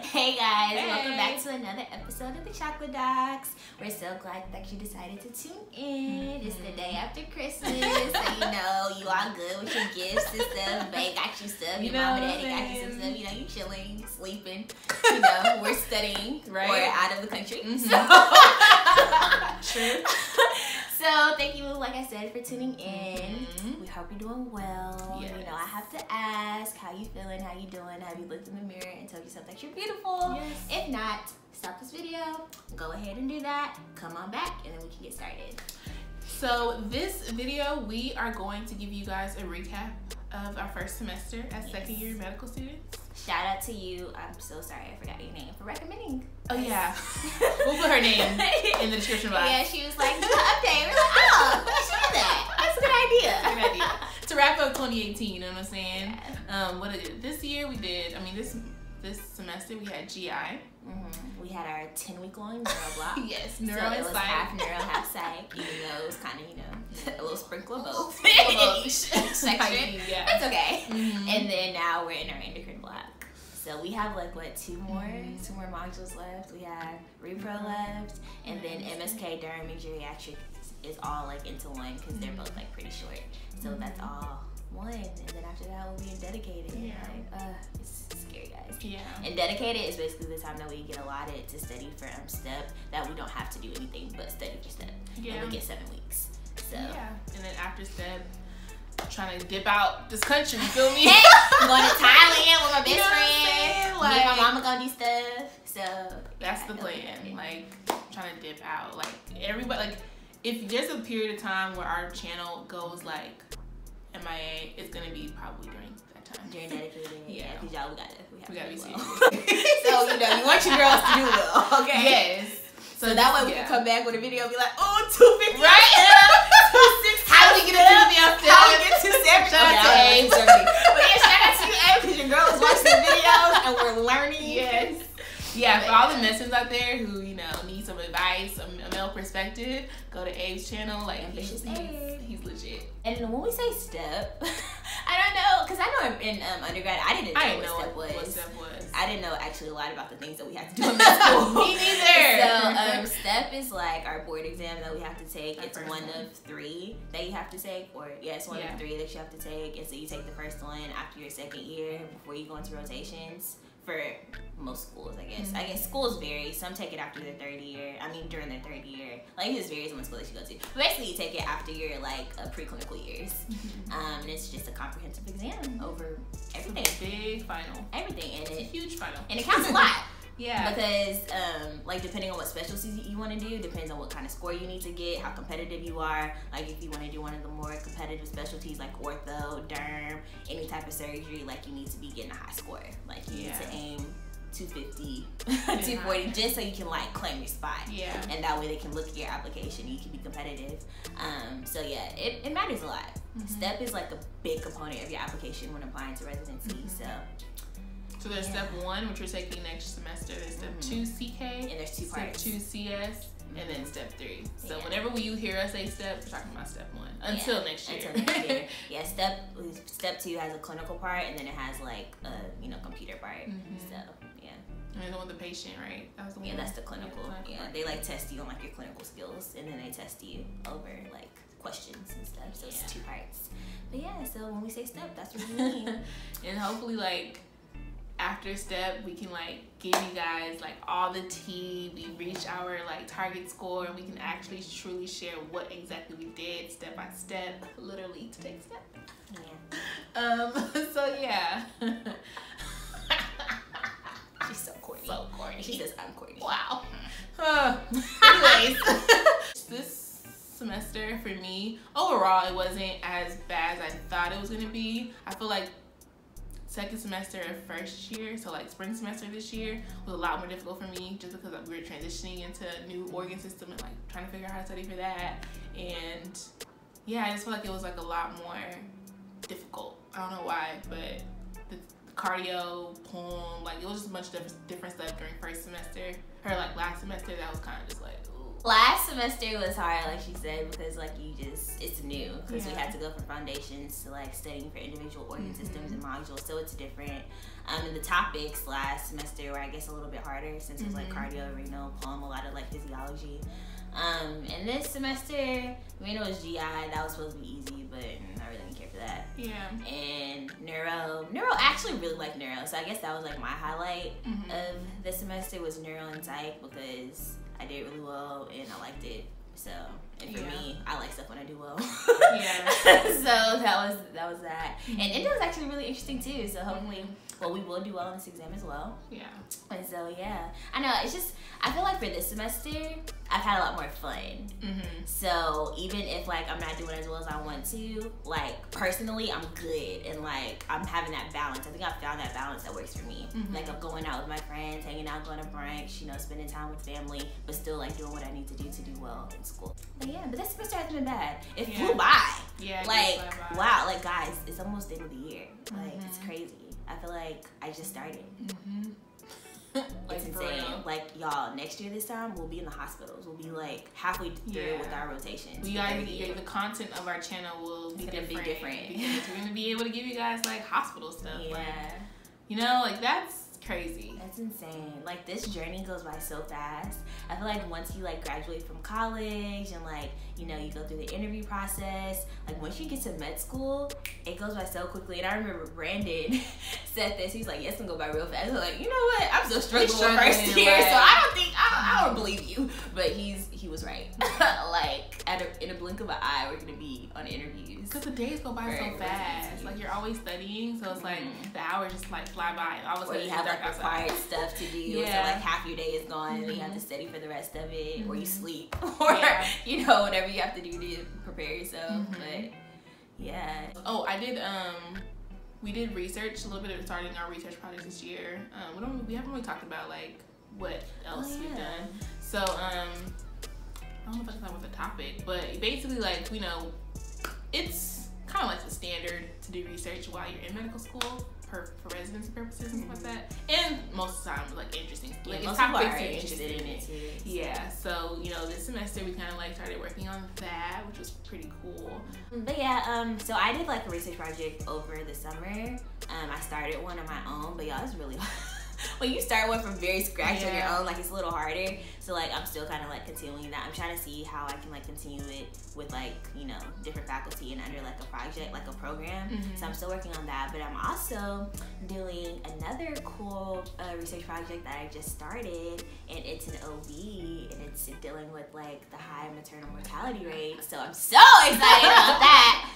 Hey guys, hey. Welcome back to another episode of the Chocolate Docs. We're so glad that you decided to tune in. It's the day after Christmas, so you know you all good with your gifts and stuff. Babe got you stuff, your mom and daddy got you some stuff. You know, you chilling, sleeping. You know, we're studying, right? We're out of the country. True. So thank you, like I said, for tuning in. We hope you're doing well. Yes. You know, I have to ask, how you feeling? How you doing? Have you looked in the mirror and told yourself that you're beautiful? Yes. If not, stop this video. Go ahead and do that. Come on back, and then we can get started. So this video, we are going to give you guys a recap of our first semester as second year medical students. Shout out to you. I'm so sorry I forgot your name for recommending. Oh yeah, we'll put her name in the description box. Yeah, she was like, do an update. We're like, oh, we should do that. That's a good idea. Good idea. To wrap up 2018, you know what I'm saying? Yeah. What this year we did, I mean this semester we had GI. We had our 10-week-long neuro block. Yes, neuro so and it was psych. half neuro, half psych, even though it was kind of, you know, a little sprinkle of both. Section. Yeah. That's okay. And then now we're in our endocrine block. So we have like what, two more modules left. We have repro left, and then MSK, derm, and geriatric is all like into one because they're both like pretty short. So that's all one, and then after that we'll be in dedicated. Yeah. Like, it's scary, guys. Yeah. And dedicated is basically the time that we get allotted to study for STEP, that we don't have to do anything but study for STEP. Yeah. And we get 7 weeks. So yeah. And then after STEP, trying to dip out this country, you feel me? I'm going to Thailand with my best friend. Like, me and my mama gonna do stuff. So that's the plan. Like trying to dip out. Like everybody, like if there's a period of time where our channel goes like MIA, it's gonna be probably during that time. During dedicated, yeah, because y'all we gotta be serious. So you know, you want your girls to do well, okay? Yes. So that way we can come back with a video and be like, oh, 250, right? 260. How do we get a video? How do we get 270? Shout out to Abe. But yeah, shout out to you, Abe, because your girl is watching the videos and we're learning. Yes. Yeah, for all the messengers out there who, you know, need some advice, a male perspective, go to Abe's channel. Like, he's legit. And when we say STEP, I don't know, because I know in undergrad, I didn't know what STEP was. I didn't know actually a lot about the things that we had to do in med school. Me neither. So STEP is like our board exam that we have to take. It's one of 3 that you have to take, or it's one of 3 that you have to take. And so you take the first one after your second year before you go into rotations. For most schools, I guess. I guess schools vary. Some take it after their third year. I mean, during their third year. Like, it just varies on the school that you go to. But basically, you take it after your, like, preclinical years. And it's just a comprehensive exam over everything. It's a big final. Everything. And it's a huge final. And it counts a lot. Yeah. Because, like, depending on what specialties you want to do, depends on what kind of score you need to get, how competitive you are. Like, if you want to do one of the more competitive specialties, like ortho, derm, any type of surgery, like, you need to be getting a high score. Like, you need to aim 250, 240, just so you can, like, claim your spot. Yeah. And that way they can look at your application and you can be competitive. So, yeah, it matters a lot. STEP is, like, a big component of your application when applying to residency, So there's step 1, which we're taking next semester. There's step 2 CK, and there's 2 parts. Step 2 CS, and then step 3. So whenever you hear us say step, we're talking about step 1 until next year. Until next year. Yeah, step 2 has a clinical part, and then it has like a computer part. So yeah. And the one with the patient, right? That was the one. Yeah, that's the clinical. Yeah, they like test you on like your clinical skills, and then they test you over like questions and stuff. So it's 2 parts. But yeah, so when we say step, that's what we mean. And hopefully, like, after step, we can like give you guys like all the tea. We reach our like target score, and we can actually truly share what exactly we did step by step, literally to take step. Yeah. So yeah. She's so corny. So corny. She says I'm corny. Wow. Anyways, this semester for me, overall, it wasn't as bad as I thought it was gonna be. I feel like second semester of first year, so like spring semester this year, was a lot more difficult for me just because we were transitioning into a new organ system and like trying to figure out how to study for that. And yeah, I just feel like it was like a lot more difficult. I don't know why, but the cardio, poem, like it was just a bunch of different stuff during first semester. Or like last semester, that was kind of just like, ooh. Last semester was hard, like she said, because like it's new, because we had to go from foundations to like studying for individual organ systems and modules, so it's different. And the topics last semester were, I guess, a little bit harder since it was like cardio, renal, pulm, a lot of like physiology. And this semester, renal was GI, that was supposed to be easy, but I really didn't care for that. Yeah. And neuro, I actually really like neuro, so I guess that was like my highlight of this semester was neuro and psych, because I did really well and I liked it. So, and for me, I like stuff when I do well. So that was that. And Endo was actually really interesting too. So hopefully, well, we will do well on this exam as well. Yeah. And so I know, it's just, I feel like for this semester, I've had a lot more fun. So even if like I'm not doing as well as I want to, like personally, I'm good and like I'm having that balance. I think I found that balance that works for me. Like I'm going out with my friends, hanging out, going to brunch, you know, spending time with family, but still like doing what I need to do well in school. But this semester hasn't been bad. It flew by. Yeah. Like wow, like guys, it's almost the end of the year. Like it's crazy. I feel like I just started. It's insane. Like y'all, next year this time we'll be in the hospitals. We'll be like halfway through with our rotations. We guys, the content of our channel will be different. Because we're gonna be able to give you guys like hospital stuff. Yeah. Like, you know, like that's crazy. That's insane. Like this journey goes by so fast. I feel like once you like graduate from college and like, you know, you go through the interview process, like once you get to med school, it goes by so quickly. And I remember Brandon said this. He's like, yeah, it's gonna go by real fast. I was like, you know what? I'm still struggling with first year, so I don't believe you. But he was right. Like in a blink of an eye, we're gonna be on interviews. Because the days go by so fast. Like you're always studying, so it's like the hours just like fly by. Or you have like required stuff to do. So like half your day is gone and then you have to study for the rest of it, or you sleep, or you know, whatever you have to do to prepare yourself. But oh, I did we did research a little bit of starting our research projects this year. We haven't really talked about like what else we've done. So I don't know if I can talk about the topic, but basically like, you know, it's kind of like the standard to do research while you're in medical school for residency purposes and stuff like that. And most of the time, like interesting. Like most topics people are interested in it too. Yeah. So you know, this semester we kind of like started working on that, which was pretty cool. But so I did like a research project over the summer. I started one of my own, but y'all, it's really hard. When you start one from very scratch on your own, like it's a little harder. So like I'm still kind of like continuing that. I'm trying to see how I can like continue it with like, you know, different faculty and under like a project, like a program. So I'm still working on that, but I'm also doing another cool research project that I just started, and it's an OB, and it's dealing with like the high maternal mortality rate. So I'm so excited about that.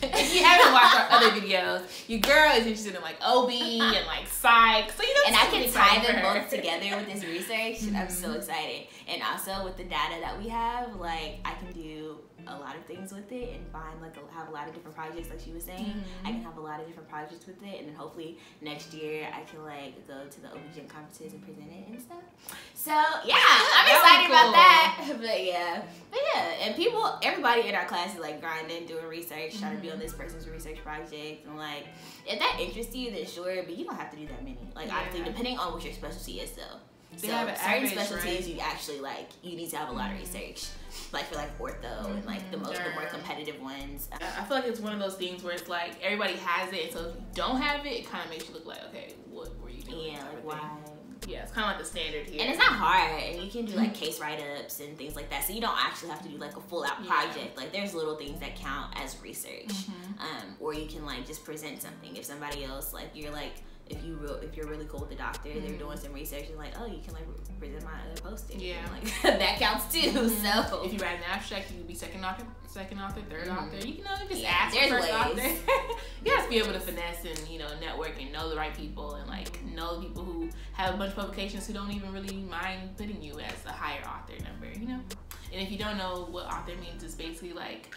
If you haven't watched our other videos, your girl is interested in like OB and like psych. So you know, and I can tie them both together with this research. I'm so excited. And also with the data that we have, like I can do a lot of things with it and find like have a lot of different projects, like she was saying. I can have a lot of different projects with it, and then hopefully next year I can like go to the OB-GYN conferences and present it and stuff. So yeah, I'm excited about that. But yeah, and everybody in our class is like grinding, doing research, trying to be on this person's research project, and like if that interests you, then sure, but you don't have to do that many. Like obviously, depending on what your specialty is, though. So certain specialties, you actually like you need to have a lot of research, like for like ortho and like the more competitive ones. I feel like it's one of those things where it's like everybody has it, so if you don't have it, it kind of makes you look like, okay, what were you doing? Yeah, like why? Yeah, it's kind of like the standard here. And it's not hard, and you can do like case write-ups and things like that, so you don't actually have to do like a full-out project. Like there's little things that count as research, or you can like just present something. If somebody else, like you're like, if you're really cool with the doctor, they're doing some research, and like, oh, you can like present my other poster. Yeah, and, like that counts too. So if you write an abstract, you can be second author, third author. You can just ask there's for first ways. author. You have to be able to finesse and network and know the right people and like know the people who have a bunch of publications who don't even really mind putting you as a higher author number. And if you don't know what author means, it's basically like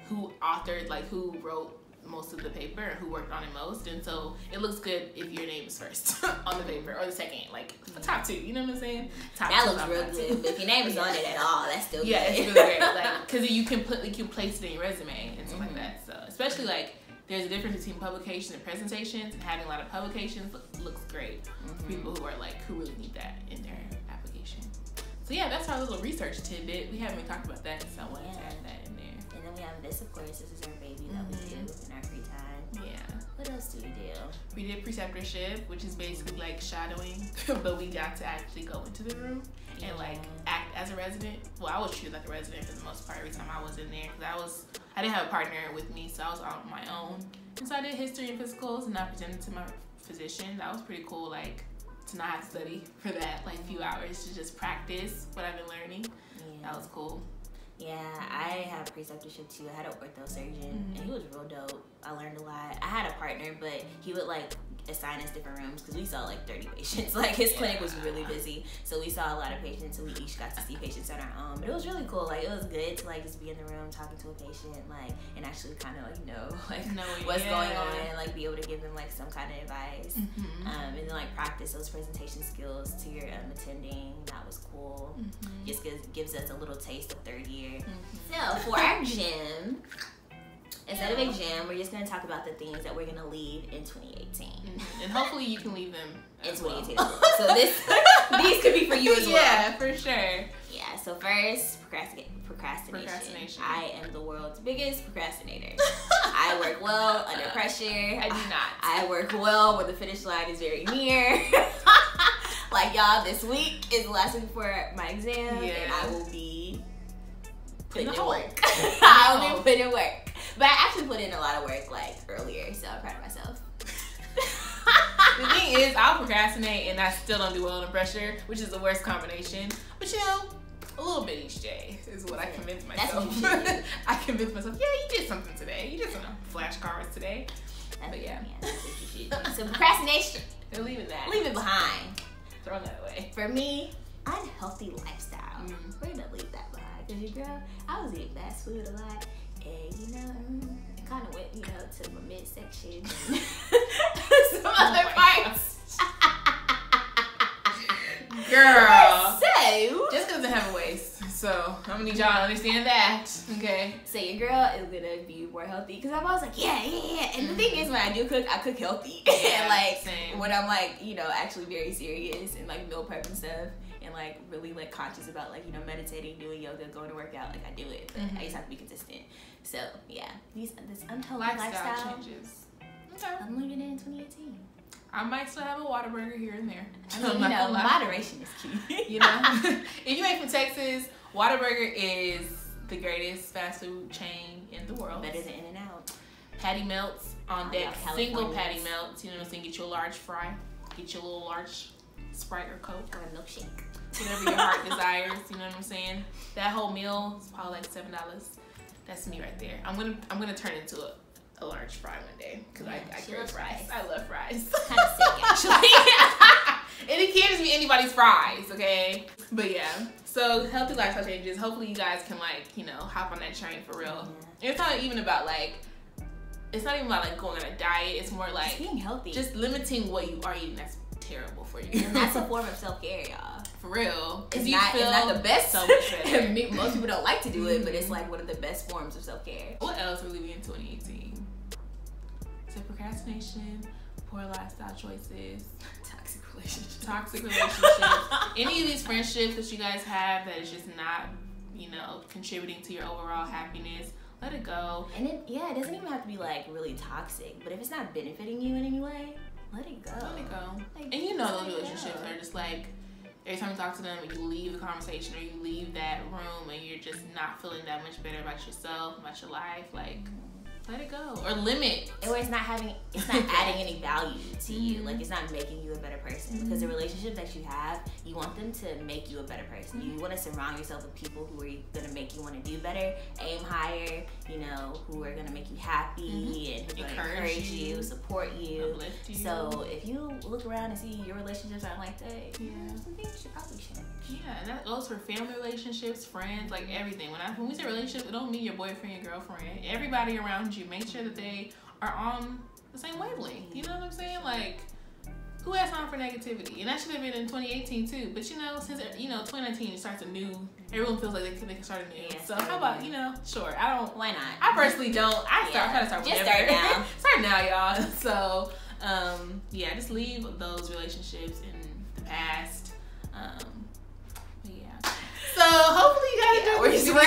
who authored, like who wrote most of the paper and who worked on it most, and so it looks good if your name is first on the paper or the second, like the top two. You know what I'm saying? That looks real good, but if your name is on it at all, that's still good. It's really great, like because you can place it in your resume and stuff like that. So especially like there's a difference between publications and presentations, and having a lot of publications looks great for people who are like who really need that in their application. So yeah, that's our little research tidbit. We haven't even talked about that, so I wanted to add that in there. And then we have this, of course. This is our baby that we do in our free time. Yeah. What else do we do? We did preceptorship, which is basically like shadowing, but we got to actually go into the room and like act as a resident. Well, I was treated like a resident for the most part every time I was in there, because I didn't have a partner with me, so I was on my own. And so I did history and physicals, and I presented to my physician. That was pretty cool, like to not have to study for that, like few hours to just practice what I've been learning. That was cool. Yeah, I had a preceptorship too. I had an ortho surgeon, and he was real dope. I learned a lot. I had a partner, but he would like assign us different rooms because we saw like 30 patients. Like his clinic was really busy, so we saw a lot of patients, and we each got to see patients on our own. But it was really cool. Like it was good to like just be in the room talking to a patient, like, and actually kind of like what's going on, and like be able to give them like some kind of advice, and then like practice those presentation skills to your attending. That was cool. Just gives us a little taste of third year. So for our gym, instead of a gym, we're just going to talk about the things that we're going to leave in 2018. And hopefully you can leave them in 2018 as well. So these could be for you as well. Yeah, for sure. Yeah, so first, procrastination. I am the world's biggest procrastinator. I work well under pressure. I do not. I work well when the finish line is very near. Like y'all, this week is the last week before my exam, and I will be putting in work. I will be putting in work. But I actually put in a lot of work like earlier, so I'm proud of myself. The thing is, I'll procrastinate and I still don't do well under pressure, which is the worst combination. But you know, a little bit each day is what I convince myself. That's what you should do. I convince myself, yeah, you did something today. You did some flashcards today. But yeah, that's what you should do. So procrastination. They're leaving that. Leave it behind. Throw that away. For me, unhealthy lifestyle. We're gonna leave that behind. Cause girl, I was eating fast food a lot, and you know, it kind of went, you know, to my midsection and some other parts. Girl. So just because I have a waist, so I'm gonna need y'all to understand that. Okay. So your girl is gonna be more healthy, because I'm always like, yeah. And the thing is, when I do cook, I cook healthy. Yeah, like same. when I'm like, you know, actually very serious and like meal prep and stuff, and like really like conscious about like, you know, meditating, doing yoga, going to work out, like I do it, but I just have to be consistent. So yeah, this unhealthy lifestyle changes. Okay. I'm leaving it in 2018. I might still have a Whataburger here and there. I mean, you know, moderation is key. You know, if you ain't from Texas, Whataburger is the greatest fast food chain in the world. Better than In-N-Out. Patty melts on deck. Single patty melts. You know what I'm saying? Get you a large fry. Get you a little large Sprite or Coke. Or a milkshake. Whatever your heart desires. You know what I'm saying? That whole meal is probably like $7. That's me right there. I'm gonna turn into a large fry one day, because I crave fries. I love fries. Kind of sick, actually. And it can't just be anybody's fries, okay? But yeah, so healthy lifestyle changes. Hopefully you guys can like, you know, hop on that train for real. Yeah. It's not even about like, it's not even about like going on a diet. It's more like just being healthy. Just limiting what you are eating that's terrible for you. And that's a form of self-care, y'all. For real. It's not the best. So much better. Most people don't like to do it, but it's like one of the best forms of self-care. What else are we leaving in 2018? So procrastination, poor lifestyle choices, toxic relationships, any of these friendships that you guys have that is just not, you know, contributing to your overall happiness, let it go. And it doesn't even have to be like really toxic, but if it's not benefiting you in any way, let it go. Let it go. Like, and you know those relationships are just like, every time you talk to them and you leave the conversation or you leave that room and you're just not feeling that much better about yourself, about your life, like, let it go. Or limit. Or it's not adding any value to you. Like, it's not making you a better person. Because the relationship that you have, you want them to make you a better person. You want to surround yourself with people who are going to make you want to do better, aim higher, you know, who are going to make you happy and who are going to encourage you, support you. Uplift you. So if you look around and see your relationships aren't like that, some things should probably change. Yeah, and that goes for family relationships, friends, like everything. When we say relationship, it don't mean your boyfriend, your girlfriend. Everybody around you, make sure that they are on the same wavelength. You know what I'm saying? Like, who has time for negativity? And that should have been in 2018 too. But you know, since 2019 it starts anew, everyone feels like they can start anew. Yeah, so how about sure? I don't. Why not? I personally don't. I try to start just whenever. Start now. Start now, y'all. So just leave those relationships in the past. So hopefully you guys enjoyed this video.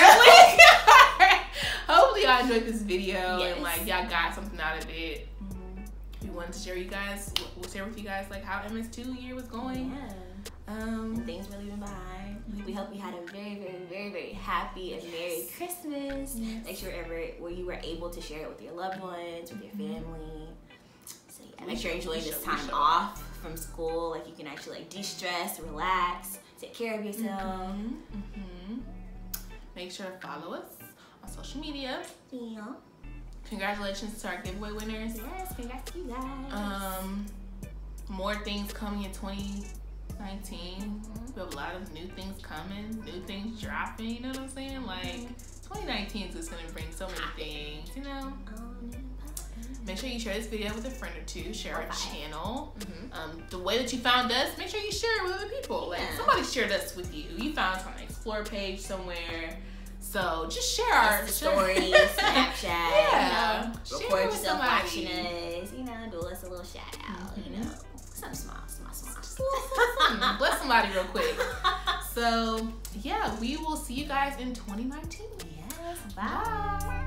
Hopefully y'all enjoyed this video and like y'all got something out of it. We wanted to share with you guys like how MS2 year was going. Things really went by. We hope you had a very, very, very, very happy and Merry Christmas. Make sure where you were able to share it with your loved ones, with your family. So yeah, make sure you're enjoying this time off from school. Like you can actually like de-stress, relax, take care of yourself. Make sure to follow us on social media. Yeah. Congratulations to our giveaway winners. Yes, congrats to you guys. More things coming in 2019. We have a lot of new things coming, new things dropping, you know what I'm saying? Like 2019 is just gonna bring so many things, you know? Make sure you share this video with a friend or two, share our channel. The way that you found us, make sure you share it with other people. Like somebody shared us with you. You found us on the Explore page somewhere. So just share our stories, Snapchat, yeah. Record yourself watching us, you know, do us a little shout out, you know. Something small. Just a little something. Bless somebody real quick. So yeah, we will see you guys in 2019. Yes, bye.